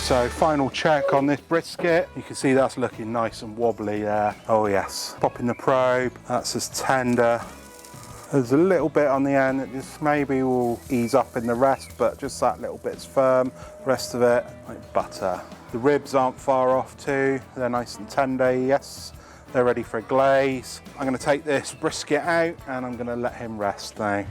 So final check on this brisket. You can see that's looking nice and wobbly there. Oh yes. Popping the probe, that's as tender. There's a little bit on the end that just maybe will ease up in the rest, but just that little bit's firm. The rest of it, like butter. The ribs aren't far off too. They're nice and tender, yes. They're ready for a glaze. I'm gonna take this brisket out and I'm gonna let him rest now.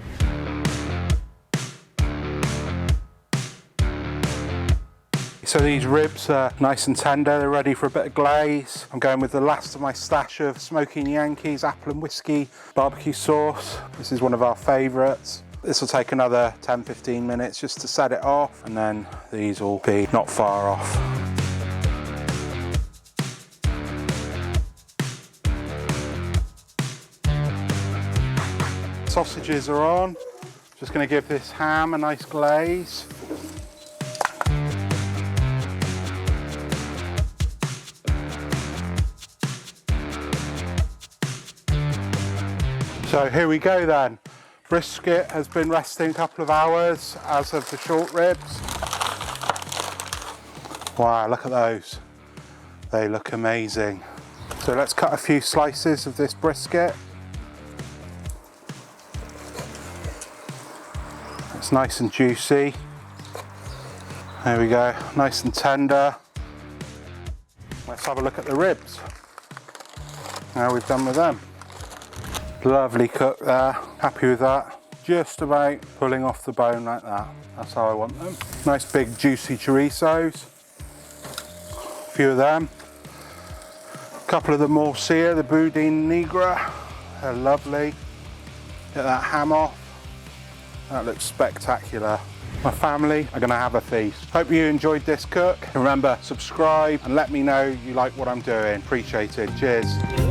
So these ribs are nice and tender, they're ready for a bit of glaze. I'm going with the last of my stash of Smoking Yankees apple and whiskey barbecue sauce. This is one of our favourites. This will take another 10-15 minutes just to set it off, and then these will be not far off. Sausages are on. Just going to give this ham a nice glaze. So here we go then. Brisket has been resting a couple of hours, as have the short ribs. Wow, look at those. They look amazing. So let's cut a few slices of this brisket. It's nice and juicy. There we go, nice and tender. Let's have a look at the ribs. How we've done with them. Lovely cook there, happy with that. Just about pulling off the bone like that. That's how I want them. Nice big juicy chorizos. A few of them. A couple of the more sear, the boudin negra. They're lovely. Get that ham off. That looks spectacular. My family are gonna have a feast. Hope you enjoyed this cook. Remember, subscribe and let me know you like what I'm doing. Appreciate it. Cheers.